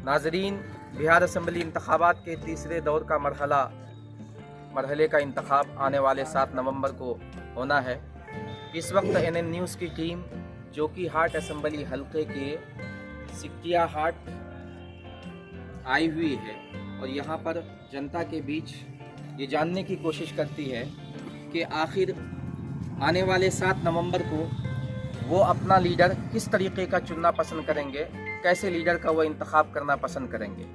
नाजरीन, बिहार असम्बली इंतखाबात के तीसरे दौर का मरहले का इंतखाब आने वाले 7 नवंबर को होना है। इस वक्त NN न्यूज़ की टीम जोकी हाट असम्बली हलके के सिक्किया हाट आई हुई है और यहाँ पर जनता के बीच ये जानने की कोशिश करती है कि आखिर आने वाले 7 नवंबर को वो अपना लीडर किस तरीके का चुनना पसंद करेंगे, कैसे लीडर का वो इंतखाब करना पसंद करेंगे।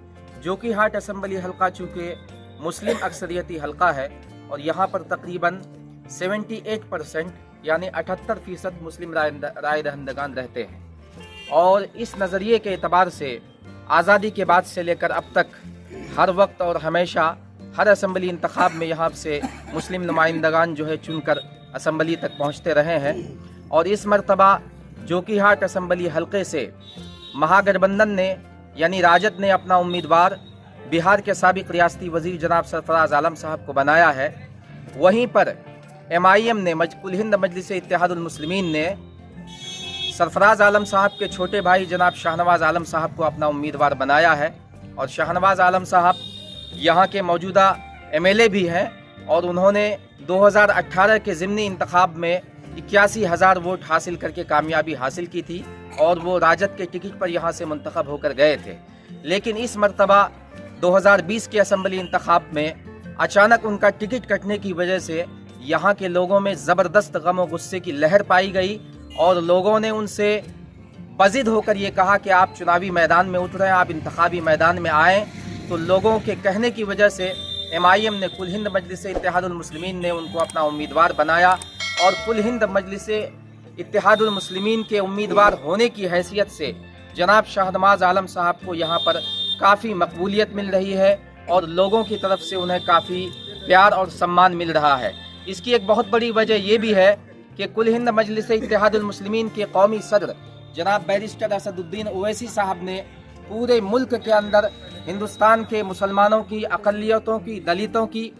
जोकी हाट असम्बली हलका चूँकि मुस्लिम अक्सरियती हलका है और यहाँ पर तकरीबन 78% यानी 78% मुस्लिम राय दहिंदगान रहते हैं और इस नज़रिए के एतबार से आज़ादी के बाद से लेकर अब तक हर वक्त और हमेशा हर असम्बली इंतखाब में यहाँ से मुस्लिम नुमाइंदगान जो है चुनकर असम्बली तक पहुँचते रहे हैं। और इस मरतबा जोकी हाट असम्बली हलके से महागठबंधन ने यानी राजद ने अपना उम्मीदवार बिहार के साबिक रियासती वजीर जनाब सरफराज आलम साहब को बनाया है। वहीं पर MIM ने कुल हिंद मजलिस इत्तेहादुल मुस्लिमीन ने सरफराज आलम साहब के छोटे भाई जनाब शाहनवाज आलम साहब को अपना उम्मीदवार बनाया है और शाहनवाज आलम साहब यहाँ के मौजूदा MLA भी हैं और उन्होंने 2018 के ज़िमनी इंतखाब में 81,000 वोट हासिल करके कामयाबी हासिल की थी और वो राजद के टिकट पर यहाँ से मुंतखब होकर गए थे। लेकिन इस मरतबा 2020 के असम्बली इंतखाब में अचानक उनका टिकट कटने की वजह से यहाँ के लोगों में ज़बरदस्त गम और गुस्से की लहर पाई गई और लोगों ने उनसे बज़िद होकर ये कहा कि आप चुनावी मैदान में उतरें, आप इंतखाबी मैदान में आएँ। तो लोगों के कहने की वजह से MIM ने कुल हिंद मजलिस इत्तेहादुल मुस्लिमीन ने उनको अपना उम्मीदवार बनाया और कुल हिंद मजलिस इत्तेहादुल मुस्लिमीन के उम्मीदवार होने की हैसियत से जनाब शाहनवाज आलम साहब को यहाँ पर काफ़ी मकबूलियत मिल रही है और लोगों की तरफ से उन्हें काफ़ी प्यार और सम्मान मिल रहा है। इसकी एक बहुत बड़ी वजह ये भी है कि कुल हिंद मजलिस इत्तेहादुल मुस्लिमीन के कौमी सदर जनाब बैरिस्टर असदुद्दीन ओवैसी साहब ने पूरे मुल्क के अंदर हिंदुस्तान के मुसलमानों की, अक़लियतों की, दलितों की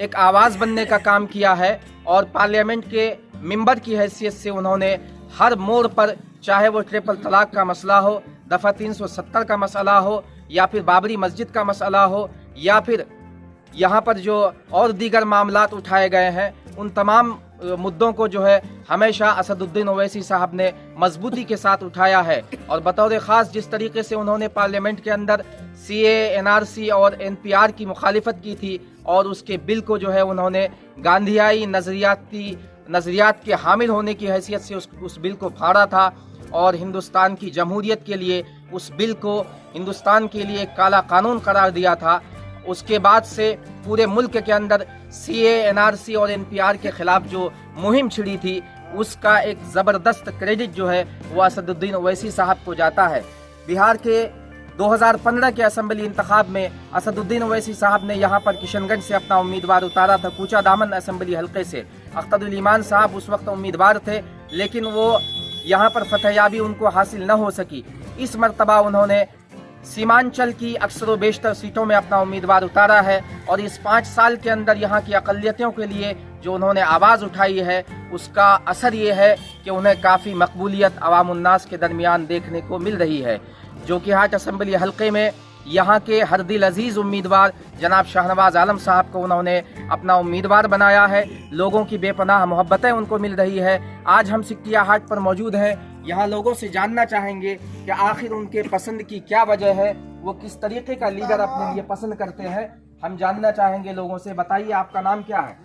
एक आवाज़ बनने का काम किया है और पार्लियामेंट के मेंबर की हैसियत से उन्होंने हर मोड़ पर, चाहे वो ट्रिपल तलाक का मसला हो, दफ़ा 370 का मसला हो या फिर बाबरी मस्जिद का मसला हो या फिर यहाँ पर जो और दीगर मामलात उठाए गए हैं, उन तमाम मुद्दों को जो है हमेशा असदुद्दीन ओवैसी साहब ने मजबूती के साथ उठाया है। और बतौर ख़ास जिस तरीके से उन्होंने पार्लियामेंट के अंदर CA, NRC और NPR की मुखालिफत की थी और उसके बिल को जो है उन्होंने गांधीयाई नज़रियात के हामिल होने की हैसियत से उस बिल को फाड़ा था और हिंदुस्तान की जमहूरियत के लिए उस बिल को हिंदुस्तान के लिए एक काला कानून करार दिया था। उसके बाद से पूरे मुल्क के अंदर CA, NRC और NPR के ख़िलाफ़ जो मुहिम छिड़ी थी उसका एक ज़बरदस्त क्रेडिट जो है वो असदुद्दीन ओवैसी साहब को जाता है। बिहार के 2015 के असम्बली इंतखाब में असदुद्दीन ओवैसी साहब ने यहाँ पर किशनगंज से अपना उम्मीदवार उतारा था। कूचा दामन असम्बली हलके से अख्तरुल ईमान साहब उस वक्त उम्मीदवार थे, लेकिन वो यहाँ पर फतहयाबी उनको हासिल न हो सकी। इस मरतबा उन्होंने सीमांचल की अक्सर व बेशतर सीटों में अपना उम्मीदवार उतारा है और इस 5 साल के अंदर यहाँ की अक़लियतों के लिए जो उन्होंने आवाज़ उठाई है उसका असर ये है कि उन्हें काफ़ी मकबूलियत अवामुन्नास के दरमियान देखने को मिल रही है। जोकी हाट असम्बली हलके में यहाँ के हर दिल अजीज़ उम्मीदवार जनाब शाहनवाज आलम साहब को उन्होंने अपना उम्मीदवार बनाया है। लोगों की बेपनाह मोहब्बतें उनको मिल रही है। आज हम सिक्किया हाट पर मौजूद हैं, यहाँ लोगों से जानना चाहेंगे कि आखिर उनके पसंद की क्या वजह है, वो किस तरीके का लीडर अपने लिए पसंद करते हैं। हम जानना चाहेंगे लोगों से। बताइए, आपका नाम क्या है?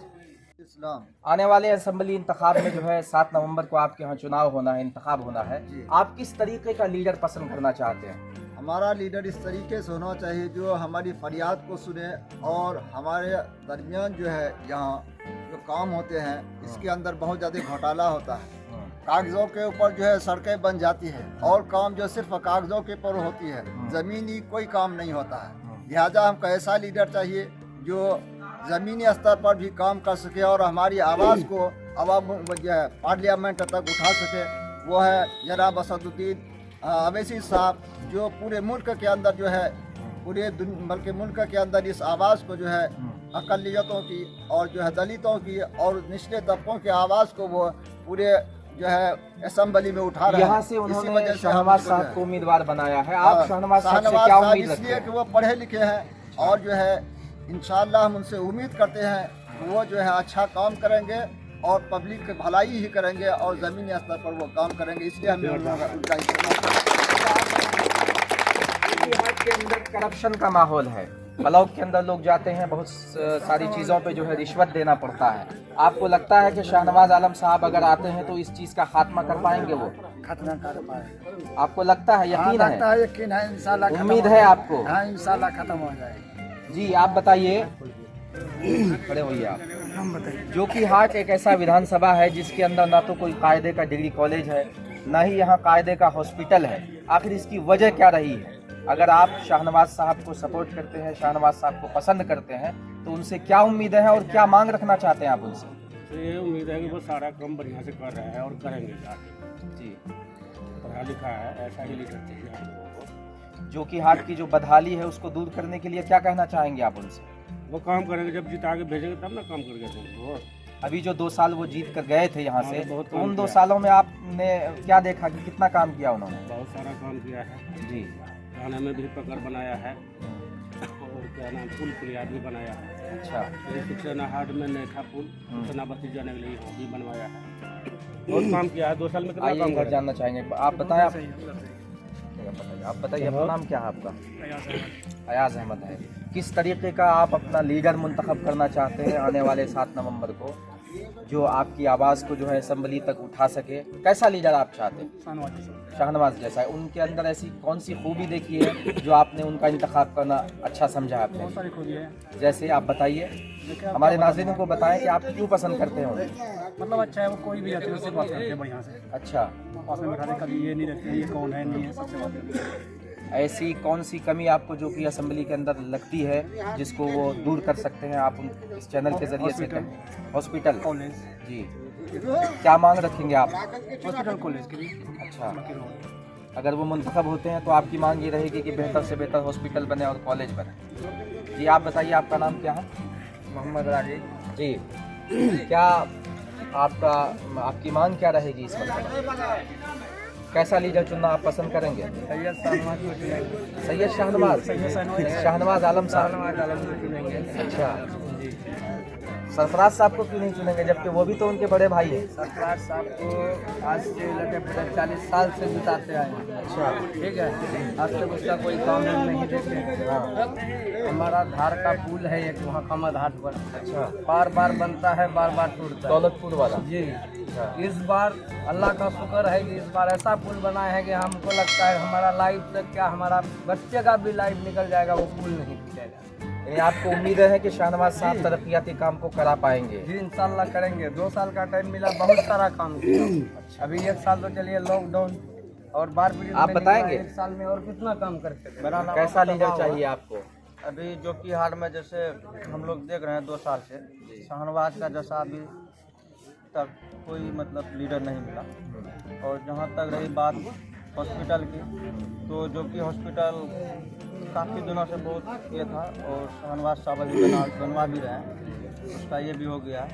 इस्लाम। आने वाले असम्बली इंतखाब में जो है 7 नवंबर को आपके यहाँ चुनाव होना है, इंतखाब होना है, आप किस तरीके का लीडर पसंद करना चाहते हैं? हमारा लीडर इस तरीके से होना चाहिए जो हमारी फरियाद को सुने और हमारे दरमियान जो है यहाँ जो काम होते हैं इसके अंदर बहुत ज़्यादा घोटाला होता है। कागज़ों के ऊपर जो है सड़कें बन जाती है और काम जो सिर्फ कागज़ों के ऊपर होती है, ज़मीनी कोई काम नहीं होता है। लिहाजा हमको ऐसा लीडर चाहिए जो ज़मीनी स्तर पर भी काम कर सके और हमारी आवाज़ को अवाम जो है पार्लियामेंट तक उठा सके। वो है जनाब असदुद्दीन ओवैसी साहब, जो पूरे मुल्क के अंदर जो है बल्कि मुल्क के अंदर इस आवाज़ को जो है अक़लियतों की और जो है दलितों की और निचले तबकों की आवाज़ को वो पूरे जो है असेंबली में उठा रहे हैं। यहाँ से इसी उन्होंने वजह से शहनवाज हम साहब को उम्मीदवार बनाया है। आप हाँ, शहनवाज साहब से शहनवाज क्या साहब उम्मीद रखते इसलिए हैं? कि वो पढ़े लिखे हैं और जो है इंशाअल्लाह हम उनसे उम्मीद करते हैं कि वो जो है अच्छा काम करेंगे और पब्लिक की भलाई ही करेंगे और ज़मीनी स्तर पर वो काम करेंगे, इसलिए हम उनका के अंदर करप्शन का माहौल है। ब्लॉक के अंदर लोग जाते हैं, बहुत सारी चीज़ों पे जो है रिश्वत देना पड़ता है। आपको लगता है कि शाहनवाज आलम साहब अगर आते हैं तो इस चीज़ का खात्मा कर पाएंगे? वो खत्म कर पाए। आपको लगता है? यकीन है? लगता है, यकीन है, इंशाल्लाह खत्म उम्मीद हो है जाए। आपको? हाँ, इंशाल्लाह खत्म हो जाएगा। जी आप बताइए, खड़े होइए आप। हम बताइए। जोकी हाट एक ऐसा विधानसभा है जिसके अंदर ना तो कोई कायदे का डिग्री कॉलेज है, ना ही यहाँ कायदे का हॉस्पिटल है। आखिर इसकी वजह क्या रही है? अगर आप शाहनवाज साहब को सपोर्ट करते हैं, शाहनवाज साहब को पसंद करते हैं, तो उनसे क्या उम्मीदें हैं और क्या मांग रखना चाहते हैं आप उनसे? तो ये उम्मीद है कि वो सारा काम बढ़िया से कर रहे हैं और करेंगे आगे। जी, पढ़ा लिखा है, ऐसा ही लीडर चाहिए हम लोगों को। जोकी हाट की जो बदहाली है उसको दूर करने के लिए क्या कहना चाहेंगे आप उनसे? वो काम करेंगे, जब जिता के भेजेंगे तब ना काम करके देंगे। अभी जो 2 साल वो जीत कर गए थे यहाँ से, हाँ, बहुत तो काम उन 2 किया। सालों में आपने क्या देखा कि कितना काम किया उन्होंने? बहुत सारा काम किया है। जी, थाने में भी पकड़ बनाया है और क्या नाम पुल पुलिया भी बनाया है। अच्छा, शिक्षण हाट में नेठा पुल सेनापति जाने के लिए वो भी बनवाया है। बहुत काम किया है, 2 साल में कितना आइए काम इधर किया। जानना चाहेंगे। आप बताएं, आप बताइए अपना नाम क्या है आपका? अयाज अहमद है। किस तरीके का आप अपना लीडर मुंतखब करना चाहते हैं आने वाले 7 नवंबर को, जो आपकी आवाज़ को जो है असेंबली तक उठा सके? कैसा लीडर आप चाहते हैं? शाहनवाज जैसा है। उनके अंदर ऐसी कौन सी खूबी देखी है जो आपने उनका इंतखाब करना अच्छा समझा आपने? बहुत सारी खूबी है। जैसे आप बताइए, हमारे नाज़रीन को बताएं कि आप क्यों पसंद करते हैं उन्हें? मतलब अच्छा है, वो कोई भी रहते है उससे बात करते हैं बढ़िया से। अच्छा, पास में बैठा कभी ये नहीं रखते ये कौन है नहीं है, सबसे बात करते हैं। ऐसी कौन सी कमी आपको जो कि असेंबली के अंदर लगती है जिसको वो दूर कर सकते हैं, आप इस चैनल के जरिए से कहें? हॉस्पिटल, कॉलेज, जी, क्या मांग रखेंगे आप? हॉस्पिटल कॉलेज के भी। अच्छा, अगर वो मुंतखब होते हैं तो आपकी मांग ये रहेगी कि बेहतर से बेहतर हॉस्पिटल बने और कॉलेज बने। जी आप बताइए, आपका नाम क्या है? मोहम्मद राजी। जी, क्या आपकी मांग क्या रहेगी इस वक्त? कैसा लीडर चुनना आप पसंद करेंगे? सैयद शाहनवाज को चुनेंगे। सैयद शाहनवाज, शाहनवाज आलम साहब। शाहनवाज आलम को चुनेंगे। अच्छा, सरफराज साहब को क्यों नहीं चुनेंगे जबकि वो भी तो उनके बड़े भाई हैं? सरफराज साहब को आज से लगभग 40 साल से जिताते आए हैं। अच्छा, ठीक है, आज तक उसका कोई काम हम नहीं देखे। हाँ, हमारा धार का पुल है एक वहाँ कमर घाट पर। अच्छा, बार बार बनता है, बार बार टूटता है। दौलतपुर वाला। जी, इस बार अल्लाह का शुक्र है कि इस बार ऐसा पुल बना है कि हमको लगता है हमारा लाइफ तक क्या, हमारा बच्चे का भी लाइफ निकल जाएगा, वो पुल नहीं टूटेगा। यानी आपको उम्मीद है कि शाहनवाज साहब तरक्याती काम को करा पाएंगे? जी इंशाल्लाह करेंगे। 2 साल का टाइम मिला, बहुत सारा काम किया। अभी 1 साल तो चलिए लॉकडाउन और बार आप बताएंगे? 1 साल में और कितना काम कर सकते हैं। कैसा लीडर चाहिए आपको? अभी जो कि हाल में जैसे हम लोग देख रहे हैं 2 साल से शाहनवाज का जैसा अभी तक कोई मतलब लीडर नहीं मिला। और जहाँ तक रही बात हॉस्पिटल की, तो जो कि हॉस्पिटल काफ़ी दिनों से बहुत ये था और शाहनवाज साहब अभी बनवा भी रहे हैं, उसका ये भी हो गया।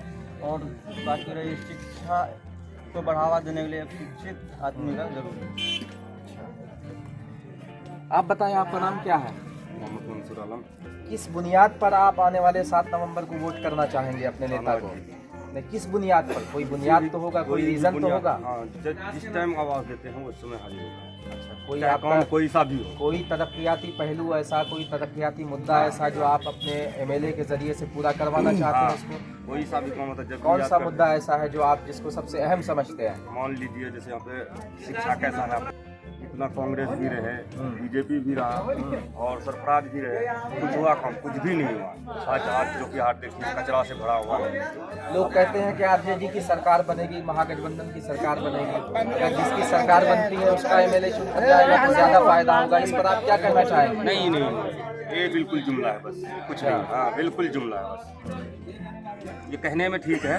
और बाकी रही शिक्षा को बढ़ावा देने के लिए एक शिक्षित आदमी का जरूरी है। आप बताएं, आपका नाम क्या है? मोहम्मद मंसूर आलम। किस बुनियाद पर आप आने वाले 7 नवंबर को वोट करना चाहेंगे अपने नेता को? नहीं, किस बुनियाद पर? कोई बुनियाद तो होगा, कोई रीजन तो होगा। हाँ, जिस टाइम आवाज़ देते हैं उस समय हाजिर होगा। अच्छा, कोई चाहे आपका काम कोई सा भी हो। कोई तरक्याती पहलू ऐसा, कोई तरक्याती मुद्दा ऐसा जो आप अपने एमएलए के जरिए से पूरा करवाना चाहते हैं उसको? कोई सा भी काम होता है, जब कौन याद सा करते मुद्दा ऐसा है जो आप जिसको सबसे अहम समझते हैं? हैं। मान लीजिए जैसे यहाँ पे शिक्षा कैसा है, इतना कांग्रेस भी रहे, बीजेपी भी रहा और सरफराज भी रहे, कुछ हुआ काम? कुछ भी नहीं हुआ। आज जो कि हाट देखिए कचरा से भरा हुआ है। लोग कहते हैं कि आरजेडी की सरकार बनेगी, महागठबंधन की सरकार बनेगी, अगर जिसकी सरकार बनती है उसका एमएलए चुनकर जाएगा तो ज़्यादा फायदा होगा। इस पर आप क्या कहना चाहेंगे? नहीं नहीं, ये बिल्कुल जुमला है, बस कुछ नहीं। हाँ, बिल्कुल जुमला है बस। ये कहने में ठीक है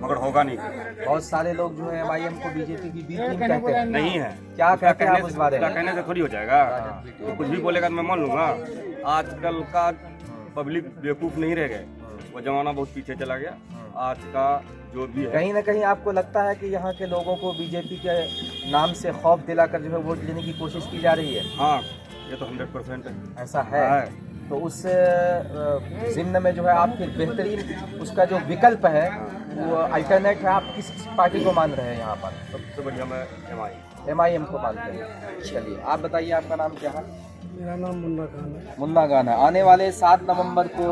मगर होगा नहीं। बहुत सारे लोग जो है एमआईएम को बीजेपी की बी टीम कहते हैं। नहीं है। क्या कहते हैं आप उस बारे में? कहने से थोड़ी हो जाएगा। तो कुछ भी बोलेगा तो मैं मान लूँगा। आजकल का पब्लिक बेवकूफ़ नहीं रह गए, वो ज़माना बहुत पीछे चला गया। आज का जो भी है। कहीं ना कहीं आपको लगता है कि यहाँ के लोगों को बीजेपी के नाम से खौफ दिलाकर जो है वोट लेने की कोशिश की जा रही है? हाँ, ये तो 100% है। ऐसा है? तो उस जिम्न में जो है आपके बेहतरीन उसका जो विकल्प है वो अल्टरनेट है, आप किस पार्टी को मान रहे हैं यहाँ पर? सबसे बढ़िया मैं MIM को मानते हैं। चलिए आप बताइए, आपका नाम क्या है? मेरा नाम मुन्ना खान है। मुन्ना खान है। आने वाले 7 नवंबर को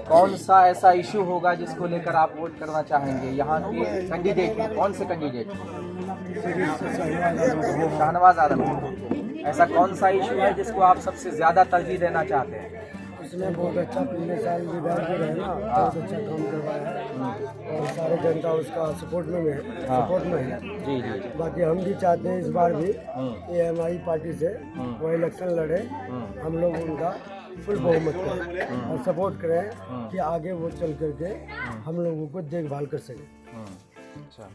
कौन सा ऐसा इशू होगा जिसको लेकर आप वोट करना चाहेंगे? यहाँ के कैंडिडेट कौन से कैंडिडेट? शाहनवाज आलम। ऐसा कौन सा इशू है जिसको आप सबसे ज़्यादा तरजीह देना चाहते हैं? उसने बहुत अच्छा पिछले साल विधायक भी रहे ना, बहुत अच्छा काम करवाया है और सारे जनता उसका सपोर्ट में है, सपोर्ट में है। जी जी जी। बाकी हम भी चाहते हैं इस बार भी AMI पार्टी से वो इलेक्शन लड़े, हम लोग उनका फुल बहुमत करें और सपोर्ट करें कि आगे वो चल करके हम लोगों को देखभाल कर सके। अच्छा,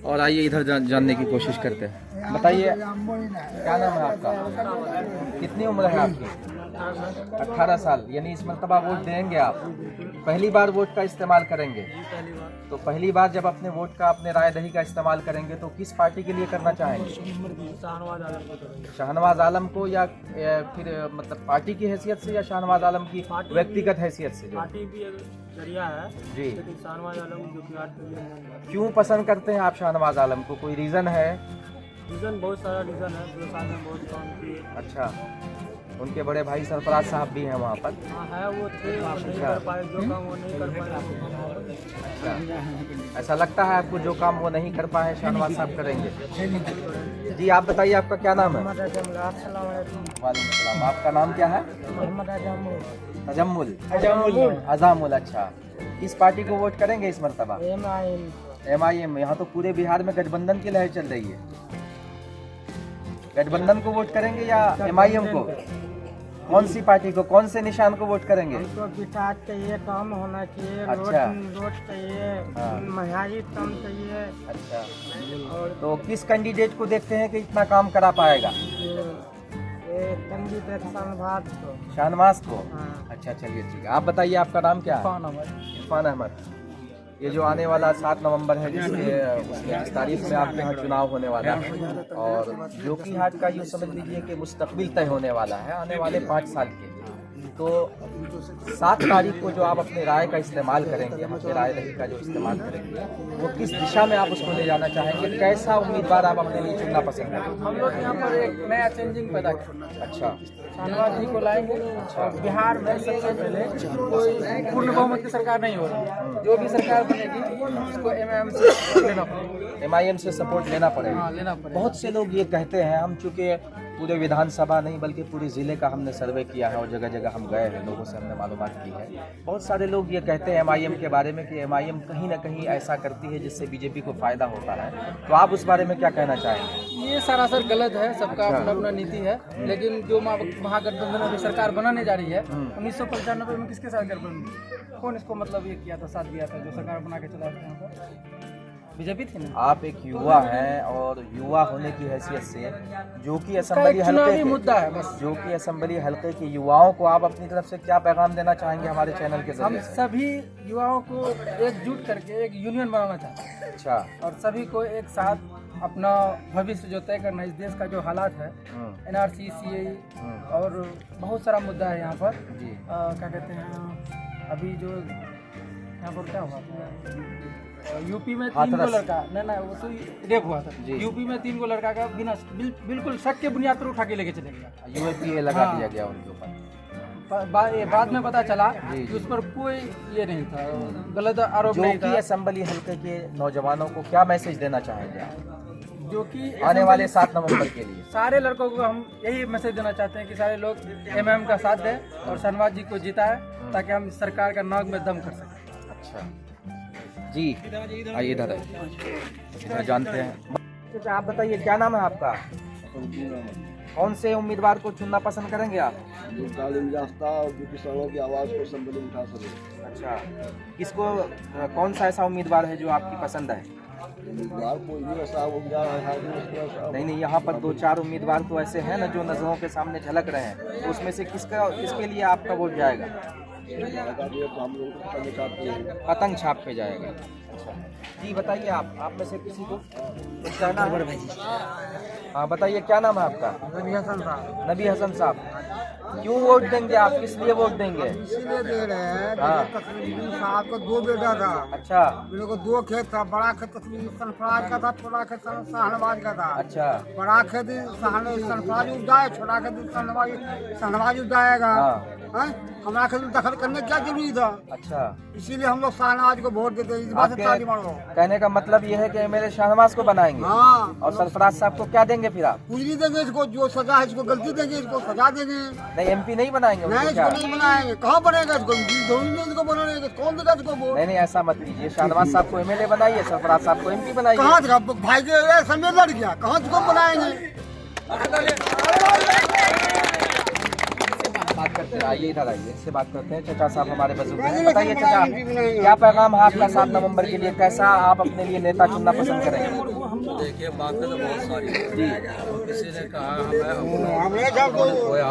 और आइए इधर जानने की कोशिश करते हैं। बताइए क्या नाम है आपका? कितनी उम्र है आपकी? 18 साल। यानी इस मरतबा वोट देंगे आप? पहली बार वोट का इस्तेमाल करेंगे? तो पहली बार जब अपने वोट का, अपने राय दही का इस्तेमाल करेंगे तो किस पार्टी के लिए करना चाहेंगे? शाहनवाज आलम को, या फिर मतलब पार्टी की हैसियत से, या शाहनवाज आलम की व्यक्तिगत हैसियत से? पार्टी भी एक जरिया है जी। लेकिन शाहनवाज आलम जो कि आज क्यों पसंद करते हैं आप शाहनवाज आलम को? कोई रीज़न है? रीज़न बहुत सारा रीज़न है, 2 साल में बहुत काम किए। अच्छा, उनके बड़े भाई सरफराज साहब भी हैं वहाँ पर? हाँ है, वो थे, वो नहीं कर पाए जो काम वो नहीं कर पाए। अच्छा, ऐसा लगता है आपको जो काम वो नहीं कर पाए शाहनवाज साहब करेंगे? जी आप बताइए, आपका क्या नाम है? वालेकुम सलाम। आपका नाम क्या है? तजम्मुल। अजामुल। अच्छा, किस पार्टी को वोट करेंगे इस मरतबा? MIM। यहाँ तो पूरे बिहार में गठबंधन की लहर चल रही है। गठबंधन को वोट करेंगे या MIM को? कौन सी पार्टी को, कौन से निशान को वोट करेंगे? हमको विकास चाहिए, काम होना चाहिए, अच्छा। रोड चाहिए, हाँ। महंगाई कम चाहिए। अच्छा, तो किस कैंडिडेट को देखते हैं कि इतना काम करा पाएगा? ये कैंडिडेट शाहनवाज को। शाहनवाज को? हाँ। अच्छा, चलिए ठीक है। आप बताइए, आपका नाम क्या है? इरफान अहमद। ये जो आने वाला 7 नवंबर है जिस तारीख में आपके यहाँ चुनाव होने वाला है, और जो कि हाट का यूँ समझ लीजिए कि मुस्तकबिल तय होने वाला है आने वाले 5 साल के लिए, तो 7 तारीख को जो आप अपने राय का इस्तेमाल करेंगे, अपने राय दही का जो इस्तेमाल करेंगे, वो किस दिशा में आप उसको ले जाना चाहेंगे? कैसा उम्मीदवार आप अपने लिए चुनना पसंद करेंगे? हम लोग यहाँ पर एक नया चेंजिंग पैदा करना। अच्छा, शाहनवाज जी को लाएंगे। और बिहार में सबसे पहले कोई पूर्ण बहुमत की सरकार नहीं हो रही, जो भी सरकार बनेगी उसको MIM से लेना पड़ेगा। MIM से सपोर्ट लेना पड़ेगा। हाँ, लेना पड़ेगा। बहुत से लोग ये कहते हैं, हम चूँकि पूरे विधानसभा नहीं बल्कि पूरे ज़िले का हमने सर्वे किया है और जगह जगह हम गए हैं, लोगों से हमने मालूमात की है, बहुत सारे लोग ये कहते हैं MIM के बारे में कि MIM कहीं ना कहीं ऐसा करती है जिससे बीजेपी को फ़ायदा होता है। तो आप उस बारे में क्या कहना चाहेंगे? ये सरासर गलत है, सबका अपना अपना नीति है। लेकिन जो महागठबंधन अभी सरकार बनाने जा रही है, 1995 में किसके साथ गठबंधन, कौन इसको मतलब ये किया था, साथ दिया था, जो सरकार बना के चला यहाँ पर? बीजेपी थी ना। आप एक युवा हैं और युवा होने की हैसियत से जो कि असेंबली हल्के चुनावी के, मुद्दा है बस। जो कि असेंबली हल्के के युवाओं को आप अपनी तरफ से क्या पैगाम देना चाहेंगे हमारे चैनल के हम जरिए से? सभी युवाओं को एकजुट करके एक यूनियन बनाना चाहते हैं अच्छा, और सभी को एक साथ अपना भविष्य जो तय करना है। इस देश का जो हालात है, NRC, CAA और बहुत सारा मुद्दा है यहाँ पर। जी। क्या कहते हैं, अभी जो यहाँ पर क्या हुआ था, यूपी में 3 गो लड़का, नहीं वो तो रेप हुआ था। यूपी में 3 गो लड़का का बिना बिल्कुल शक के बुनियाद पर उठा के लेके चले गया, UAPA लगा दिया गया उनके ऊपर। बाद में पता चला कि उस पर कोई ये नहीं था, गलत आरोप जो नहीं कि था। असेंबली हल्के के नौजवानों को क्या मैसेज देना चाहेंगे आप जो कि आने वाले 7 नवंबर के लिए? सारे लड़कों को हम यही मैसेज देना चाहते हैं कि सारे लोग MIM का साथ दें और शाहनवाज जी को जिताएं, ताकि हम सरकार का नाक में दम कर सकें। अच्छा जी, आइए इधर जानते हैं। तो आप बताइए, क्या नाम है आपका? कौन से उम्मीदवार को चुनना पसंद करेंगे आप? जो तालीम याफ्ता और जो किसानों की आवाज़ को असेंबली में उठा सके। अच्छा, किसको, कौन सा ऐसा उम्मीदवार है जो आपकी पसंद है? उम्मीदवार कोई भी ऐसा उम्मीदवार है नहीं, यहाँ पर 2-4 उम्मीदवार तो ऐसे हैं ना जो नज़रों के सामने झलक रहे हैं, तो उसमें से किसके लिए आपका वोट जाएगा? पतंग छाप पे जाएगा। अच्छा जी, बताइए आप में से किसी को कुछ कहना है? हाँ बताइए, क्या नाम है आपका? नबी हसन साहब, क्यों वोट देंगे आप, किस लिए वोट देंगे? इसलिए दे रहे हैं। हाँ। तस्लीम साहब को 2 बेटा था। अच्छा मेरे को 2 खेत था, बड़ा खेत तस्लीम सरफराज का था, छोटा खेत शाहनवाज का था। अच्छा बड़ा खेत सरफराज उपजाए, छोटा खेत शाहनवाज उपजाएगा। हाँ। हमारा खेत में दखल करने क्या जरूरी था? अच्छा, इसीलिए हम लोग शाहनवाज को वोट देते हैं। इस बात से ताली मारो। कहने का मतलब ये है कि एमएलए शाहनवाज को बनाएंगे हाँ, और सरफराज साहब को क्या देंगे फिर आप? कुछ नहीं देंगे इसको, जो सजा है इसको गलती देंगे, इसको सजा देंगे। नहीं, एमपी नहीं बनाएंगे नहीं, उनको इसको क्या? नहीं बनाएंगे। कहाँ बनेगा इसको? जरूरी नहीं इसको बनाने, कौन देगा इसको वोट? नहीं, ऐसा मत कीजिए, शाहनवाज साहब को एमएलए बनाइए, सरफराज साहब को एमपी बनाइए। कहाँ था भाई के समय लड़ गया, कहाँ से कौन बनाएंगे? बात करते हैं, आइए इधर आइए, इससे बात करते हैं। चाचा साहब हमारे बुजुर्ग हैं, बताइए चाचा, क्या पैगाम है आपका 7 नवंबर के लिए? कैसा आप अपने लिए नेता चुनना पसंद करेंगे? देखिए, बातें तो बहुत सारी हैं। किसी ने कहा हमें खोया,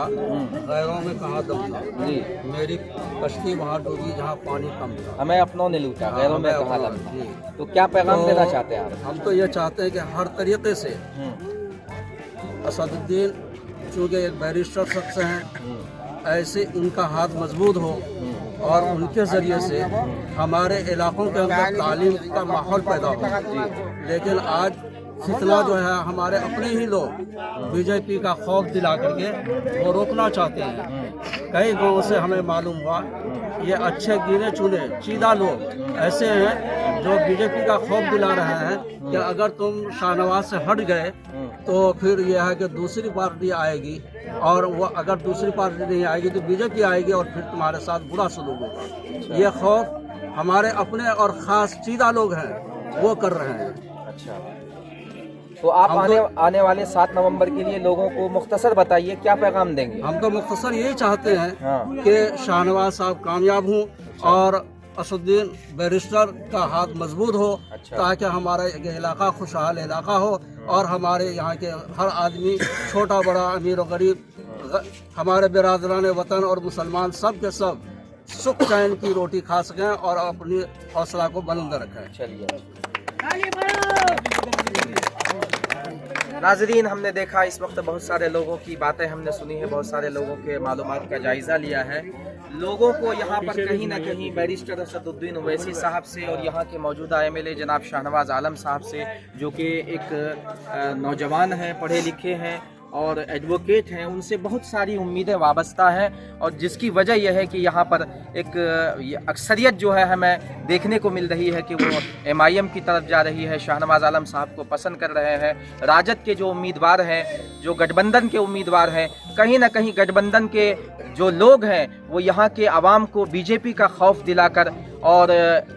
गैरों में कहा दम था। जी, मेरी कश्ती वहाँ डूबी जहाँ पानी कम था। हमें अपनों ने लूटा, गैरों में कहा दम था। जी। तो क्या पैगाम देना चाहते हैं आप? हम तो ये चाहते हैं कि हर तरीके से असदुद्दीन चूँकि एक बैरिस्टर शख्स हैं, ऐसे उनका हाथ मजबूत हो और उनके ज़रिए से हमारे इलाकों के अंदर तालीम का माहौल पैदा हो। लेकिन आज फितना जो है, हमारे अपने ही लोग बीजेपी का खौफ दिला करके वो रोकना चाहते हैं। कई गाँव से हमें मालूम हुआ, ये अच्छे गिने चुने चीदा लोग ऐसे हैं जो बीजेपी का खौफ दिला रहे हैं कि अगर तुम शाहनवाज से हट गए तो फिर यह है कि दूसरी पार्टी आएगी, और वो अगर दूसरी पार्टी नहीं आएगी तो बीजेपी आएगी और फिर तुम्हारे साथ बुरा सलूक होगा। ये खौफ हमारे अपने और ख़ास चीदा लोग हैं वो कर रहे हैं। अच्छा, तो आप आने वाले 7 नवंबर के लिए लोगों को मुख्तसर बताइए, क्या पैगाम देंगे? हम तो मुख्तसर यही चाहते हैं हाँ। कि शाहनवाज साहब कामयाब हों और असदुद्दीन बैरिस्टर का हाथ मजबूत हो। अच्छा। ताकि हमारा ये इलाका खुशहाल इलाका हो और हमारे यहाँ के हर आदमी, छोटा बड़ा, अमीर और गरीब, हमारे बिरादरान वतन और मुसलमान सब के सब सुख चैन की रोटी खा सकें और अपनी हौसला को बुलंद रखें। चलिए नाजरीन, हमने देखा इस वक्त बहुत सारे लोगों की बातें हमने सुनी है, बहुत सारे लोगों के मालूमात का जायज़ा लिया है। लोगों को यहाँ पर कहीं ना कहीं बैरिस्टर असदुद्दीन ओवैसी साहब से और यहाँ के मौजूदा एमएलए जनाब शाहनवाज आलम साहब से, जो कि एक नौजवान हैं, पढ़े लिखे हैं और एडवोकेट हैं, उनसे बहुत सारी उम्मीदें वाबस्ता हैं। और जिसकी वजह यह है कि यहाँ पर एक अक्सरियत जो है हमें देखने को मिल रही है कि वो एमआईएम की तरफ जा रही है, शाहनवाज आलम साहब को पसंद कर रहे हैं। राजद के जो उम्मीदवार हैं, जो गठबंधन के उम्मीदवार हैं, कहीं ना कहीं गठबंधन के जो लोग हैं वो यहाँ के आवाम को बीजेपी का खौफ दिलाकर और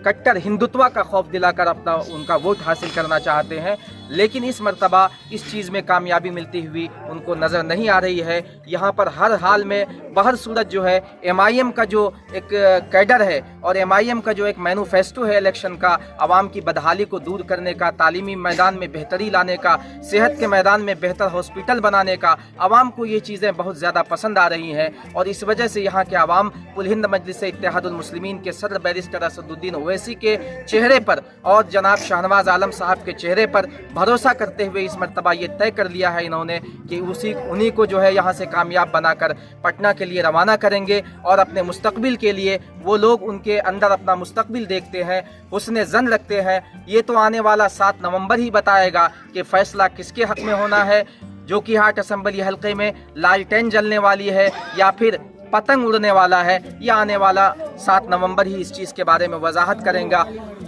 कट्टर हिंदुत्व का खौफ दिलाकर अपना उनका वोट हासिल करना चाहते हैं। लेकिन इस मर्तबा इस चीज़ में कामयाबी मिलती हुई उनको नज़र नहीं आ रही है। यहाँ पर हर हाल में बहर सूरत जो है एमआईएम का जो एक कैडर है और एमआईएम का जो एक मैनिफेस्टो है इलेक्शन का, आवाम की बदहाली को दूर करने का, तालीमी मैदान में बेहतरी लाने का, सेहत के मैदान में बेहतर हॉस्पिटल बनाने का, आवाम को ये चीज़ें बहुत ज़्यादा पसंद आ रही हैं। और इस वजह से यहाँ के आवाम कुल हिंद मजलिस इत्तेहादुल मुस्लिमीन के सदर बैरिस्टर असदुद्दीन ओवैसी के चेहरे पर और जनाब शाहनवाज आलम साहब के चेहरे पर भरोसा करते हुए इस मरतबा ये तय कर लिया है इन्होंने कि उन्हीं को जो है यहाँ से कामयाब बनाकर पटना के लिए रवाना करेंगे। और अपने मुस्तकबिल के लिए वो लोग उनके अंदर अपना मुस्तकबिल देखते हैं, हुस्न ज़न रखते हैं। ये तो आने वाला 7 नवंबर ही बताएगा कि फ़ैसला किसके हक़ में होना है, जो कि हाट असम्बली हल्के में लालटेन जलने वाली है या फिर पतंग उड़ने वाला है। यह आने वाला 7 नवंबर ही इस चीज़ के बारे में वजाहत करेंगे।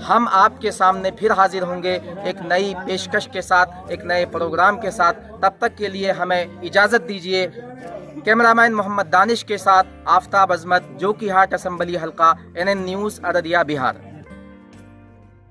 हम आपके सामने फिर हाजिर होंगे एक नई पेशकश के साथ, एक नए प्रोग्राम के साथ। तब तक के लिए हमें इजाज़त दीजिए। कैमरामैन मोहम्मद दानिश के साथ आफ्ताब अजमत, जो कि हाट असम्बली हल्का, NN न्यूज़ अररिया बिहार।